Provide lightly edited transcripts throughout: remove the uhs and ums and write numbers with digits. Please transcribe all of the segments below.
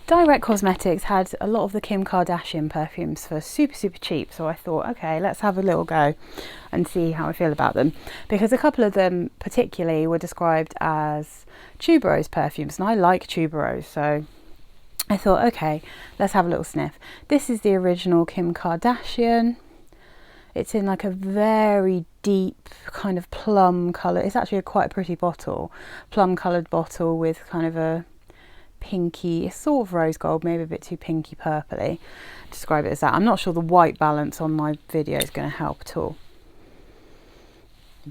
Direct Cosmetics had a lot of the Kim Kardashian perfumes for super cheap, so I thought, okay, let's have a little go and see how I feel about them, because a couple of them particularly were described as tuberose perfumes, and I like tuberose, so I thought, okay, let's have a little sniff. This is the original Kim Kardashian. It's in like a very deep kind of plum colour. It's actually quite a pretty bottle, plum coloured bottle with kind of a pinky, sort of rose gold, maybe a bit too pinky purpley. Describe it as that. I'm not sure the white balance on my video is going to help at all.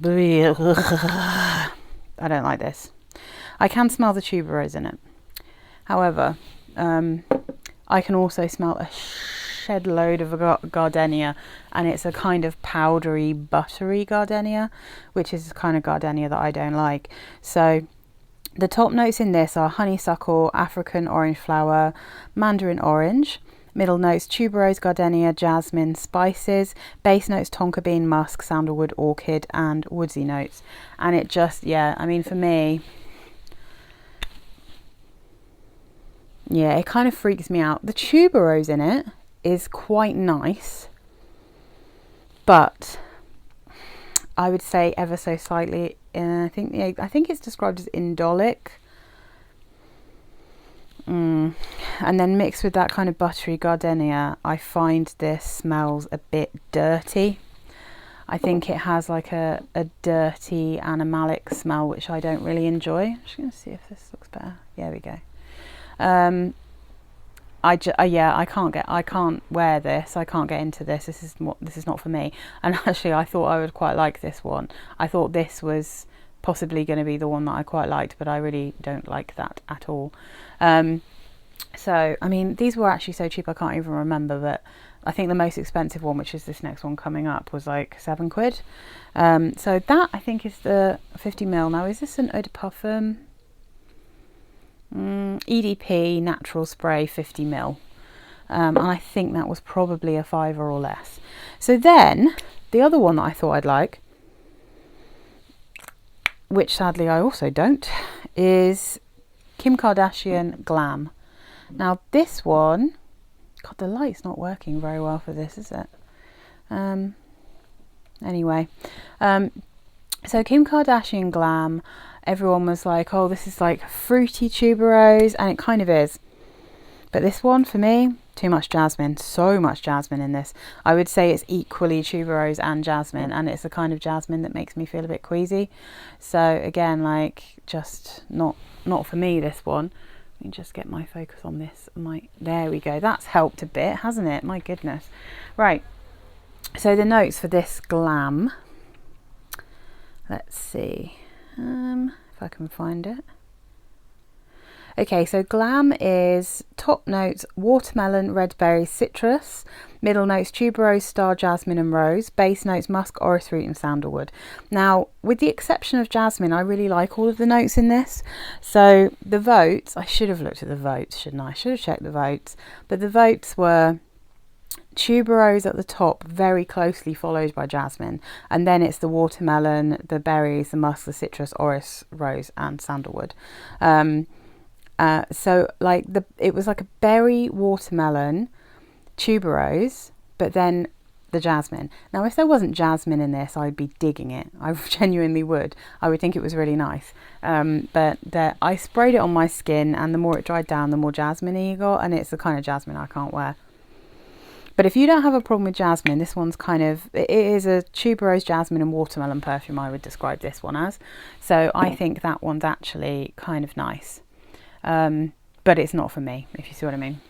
I don't like this. I can smell the tuberose in it. However, I can also smell a shed load of gardenia, and it's a kind of powdery, buttery gardenia, which is the kind of gardenia that I don't like. So the top notes in this are honeysuckle, African orange flower, mandarin orange. Middle notes tuberose, gardenia, jasmine, spices. Base notes tonka bean, musk, sandalwood, orchid, and woodsy notes. And it just, yeah, I mean, for me, yeah, it kind of freaks me out. The tuberose in it is quite nice, but I would say ever so slightly, I think it's described as indolic. And then mixed with that kind of buttery gardenia, I find this smells a bit dirty. I think it has like a dirty animalic smell, which I don't really enjoy. I'm just going to see if this looks better. There we go. I can't wear this. I can't get into this. This is not for me. And actually, I thought I would quite like this one. I thought this was possibly going to be the one that I quite liked, but I really don't like that at all. So I mean, these were actually so cheap I can't even remember, but I think the most expensive one, which is this next one coming up, was like £7. So that I think is the 50ml. Now, is this an eau de parfum? EDP natural spray 50ml, and I think that was probably a £5 or less. So then the other one that I thought I'd like, which sadly I also don't, is Kim Kardashian Glam. Now this one, God, the light's not working very well for this, is it? Anyway, so Kim Kardashian Glam, everyone was like, oh, this is like fruity tuberose, and it kind of is. But this one, for me, too much jasmine. So much jasmine in this. I would say it's equally tuberose and jasmine, and it's the kind of jasmine that makes me feel a bit queasy. So again, like, just not for me, this one. Let me just get my focus on this. There we go. That's helped a bit, hasn't it? My goodness. Right. So the notes for this Glam. Let's see. If I can find it. Okay, so Glam is top notes watermelon, red berry, citrus. Middle notes tuberose, star jasmine and rose. Base notes musk, orris root and sandalwood. Now, with the exception of jasmine, I really like all of the notes in this. So the votes, I should have looked at the votes, shouldn't I? I should have checked the votes. But the votes were tuberose at the top, very closely followed by jasmine, and then it's the watermelon, the berries, the musk, the citrus, orris, rose and sandalwood. So like it was like a berry, watermelon, tuberose, but then the jasmine. Now if there wasn't jasmine in this, I'd be digging it. I genuinely would. I would think it was really nice. But I sprayed it on my skin, and the more it dried down, the more jasmine-y you got, and it's the kind of jasmine I can't wear. But if you don't have a problem with jasmine, this one's it is a tuberose, jasmine and watermelon perfume, I would describe this one as. So I think that one's actually kind of nice. But it's not for me, if you see what I mean.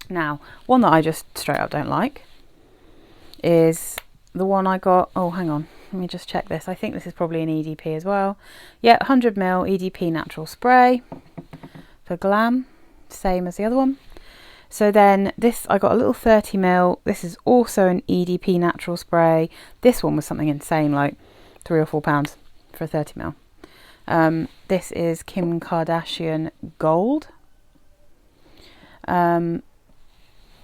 Now, one that I just straight up don't like is the one I got. Oh, hang on. Let me just check this. I think this is probably an EDP as well. Yeah, 100ml EDP natural spray for Glam. Same as the other one. So then this, I got a little 30ml. This is also an EDP natural spray. This one was something insane, like £3 or £4 for a 30ml. This is Kim Kardashian Gold. Now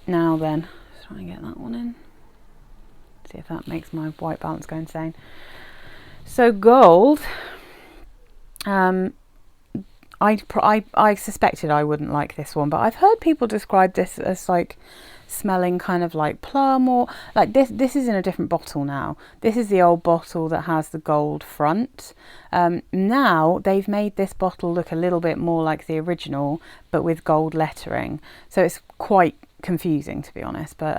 then, just trying to get that one in. See if that makes my white balance go insane. So gold, I suspected I wouldn't like this one, but I've heard people describe this as like smelling kind of like plum, or like this is in a different bottle now. This is the old bottle that has the gold front. Now they've made this bottle look a little bit more like the original, but with gold lettering, so it's quite confusing, to be honest. But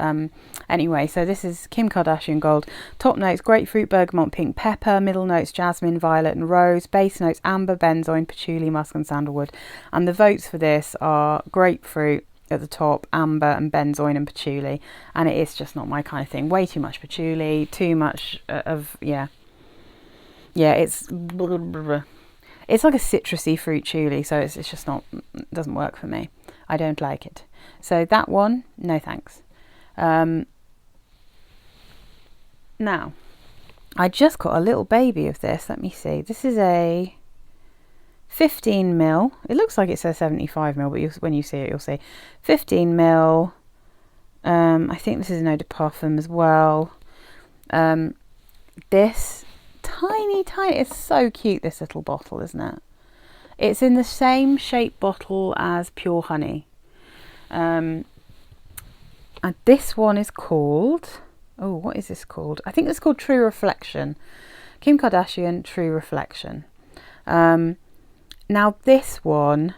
anyway, so this is Kim Kardashian Gold. Top notes: grapefruit, bergamot, pink pepper. Middle notes: jasmine, violet and rose. Base notes: amber, benzoin, patchouli, musk and sandalwood. And the votes for this are grapefruit at the top, amber and benzoin and patchouli, and it is just not my kind of thing. Way too much patchouli, too much of it's like a citrusy fruit patchouli, so it's just not, doesn't work for me. I don't like it. So that one, no thanks. Now I just got a little baby of this. Let me see. This is a 15ml. It looks like it says 75ml, but when you see it, you'll see 15ml. I think this is an eau de parfum as well. This tiny, it's so cute, this little bottle, isn't it? It's in the same shape bottle as Pure Honey. And this one is called, what is this called? I think it's called True Reflection. Kim Kardashian True Reflection. Now this one,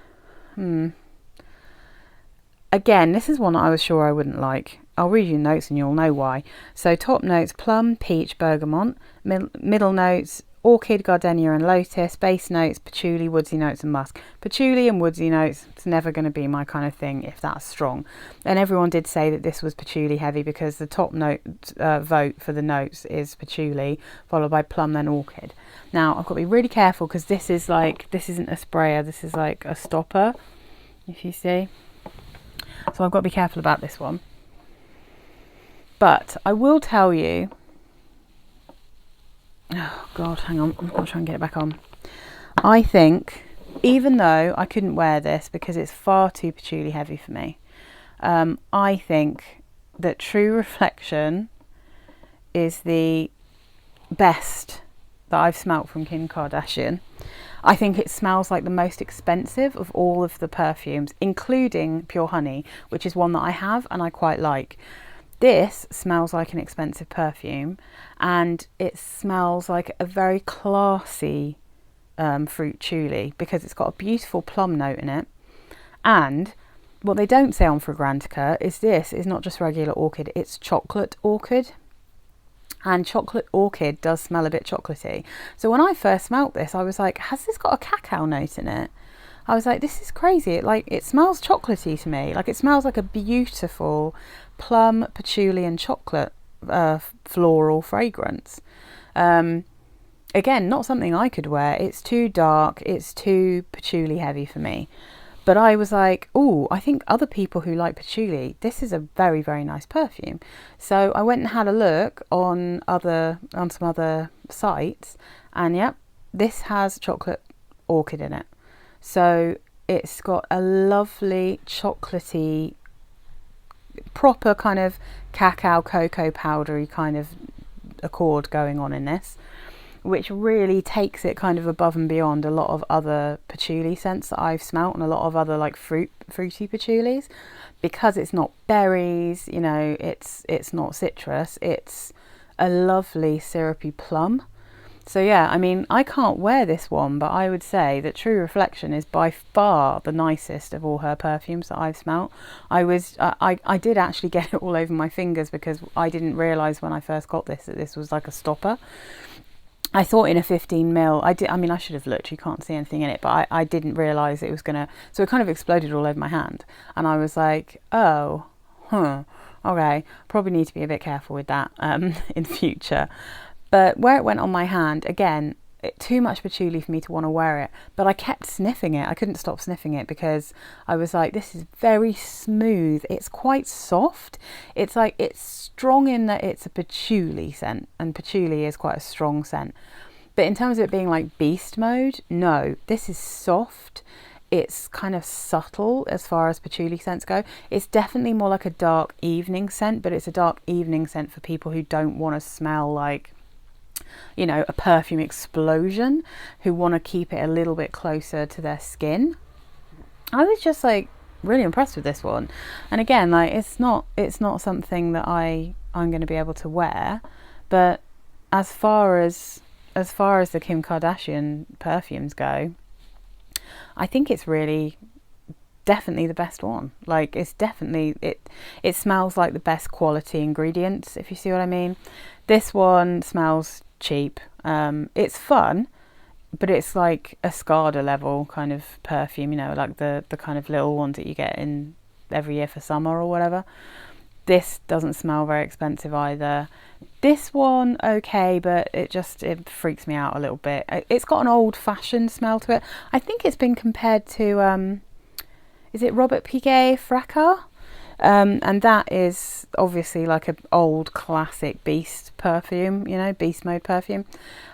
again, this is one I was sure I wouldn't like. I'll read you the notes and you'll know why. So top notes: plum, peach, bergamot. Middle notes: orchid, gardenia and lotus. Base notes: patchouli, woodsy notes and musk. Patchouli and woodsy notes, it's never going to be my kind of thing if that's strong. And everyone did say that this was patchouli heavy, because the top note vote for the notes is patchouli, followed by plum, then orchid. Now I've got to be really careful, because this isn't a sprayer, this is like a stopper, if you see. So I've got to be careful about this one. But I will tell you, oh God, hang on, I'm going to try and get it back on. I think, even though I couldn't wear this because it's far too patchouli heavy for me, I think that True Reflection is the best that I've smelt from Kim Kardashian. I think it smells like the most expensive of all of the perfumes, including Pure Honey, which is one that I have and I quite like. This smells like an expensive perfume, and it smells like a very classy fruit patchouli, because it's got a beautiful plum note in it. And what they don't say on Fragrantica is this is not just regular orchid, it's chocolate orchid. And chocolate orchid does smell a bit chocolatey. So when I first smelt this, I was like, has this got a cacao note in it? I was like, this is crazy. It smells chocolatey to me. Like, it smells like a beautiful plum, patchouli and chocolate floral fragrance. Again, not something I could wear. It's too dark. It's too patchouli heavy for me. But I was like, oh, I think other people who like patchouli, this is a very, very nice perfume. So I went and had a look on some other sites, and yep, this has chocolate orchid in it. So it's got a lovely chocolatey, proper kind of cacao cocoa powdery kind of accord going on in this, which really takes it kind of above and beyond a lot of other patchouli scents that I've smelt, and a lot of other like fruity patchoulis, because it's not berries, you know, it's not citrus, it's a lovely syrupy plum. So yeah, I mean, I can't wear this one, but I would say that True Reflection is by far the nicest of all her perfumes that I've smelt. I did actually get it all over my fingers, because I didn't realise when I first got this that this was like a stopper. I thought in a 15ml, I should have looked, you can't see anything in it, but I didn't realise it was gonna, so it kind of exploded all over my hand. And I was like, okay, probably need to be a bit careful with that in future. But where it went on my hand, again, too much patchouli for me to want to wear it. But I kept sniffing it. I couldn't stop sniffing it, because I was like, this is very smooth. It's quite soft. It's like, it's strong in that it's a patchouli scent, and patchouli is quite a strong scent. But in terms of it being like beast mode, no, this is soft. It's kind of subtle as far as patchouli scents go. It's definitely more like a dark evening scent, but it's a dark evening scent for people who don't want to smell like you know, a perfume explosion, who want to keep it a little bit closer to their skin. I was just like really impressed with this one. And again, like it's not something that I'm going to be able to wear, but as far as the Kim Kardashian perfumes go, I think it's really definitely the best one. Like it's definitely, it smells like the best quality ingredients, if you see what I mean. This one smells cheap. It's fun, but it's like a Escada level kind of perfume, you know, like the kind of little ones that you get in every year for summer or whatever. This doesn't smell very expensive either. This one, okay, but it freaks me out a little bit. It's got an old-fashioned smell to it. I think it's been compared to, is it Robert Piguet Fracas? And that is obviously like an old classic beast perfume, you know, beast mode perfume.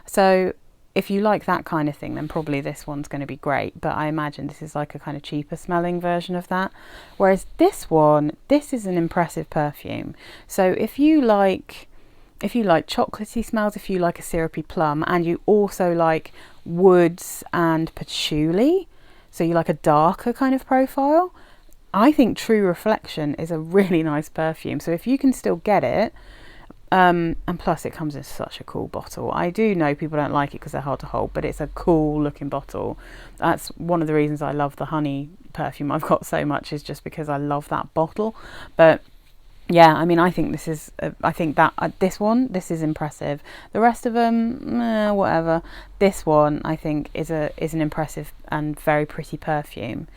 So if you like that kind of thing, then probably this one's going to be great. But I imagine this is like a kind of cheaper smelling version of that. Whereas this one, this is an impressive perfume. So if you like chocolatey smells, if you like a syrupy plum, and you also like woods and patchouli, so you like a darker kind of profile, I think True Reflection is a really nice perfume. So if you can still get it, and plus it comes in such a cool bottle. I do know people don't like it because they're hard to hold, but it's a cool looking bottle. That's one of the reasons I love the honey perfume I've got so much, is just because I love that bottle. But yeah, I mean, I think this is this is impressive. The rest of them, whatever. This one, I think, is an impressive and very pretty perfume.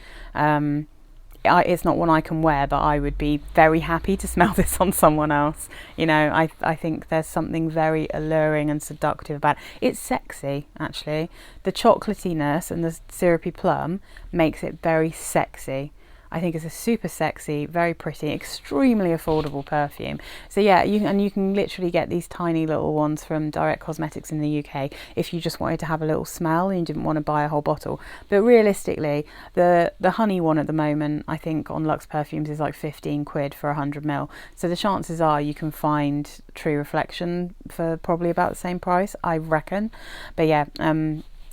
It's not one I can wear, but I would be very happy to smell this on someone else. You know, I think there's something very alluring and seductive about it. It's sexy, actually. The chocolatiness and the syrupy plum makes it very sexy. I think it's a super sexy, very pretty, extremely affordable perfume. So yeah, you can literally get these tiny little ones from Direct Cosmetics in the UK if you just wanted to have a little smell and you didn't want to buy a whole bottle. But realistically, the honey one at the moment, I think on Luxe Perfumes, is like 15 quid for 100ml. So the chances are you can find True Reflection for probably about the same price, I reckon. But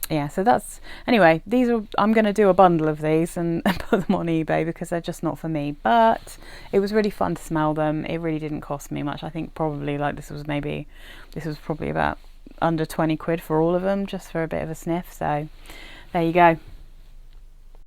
yeah, so that's, anyway, I'm going to do a bundle of these and put them on eBay because they're just not for me. But it was really fun to smell them. It really didn't cost me much. I think probably like this was probably about under 20 quid for all of them, just for a bit of a sniff. So there you go.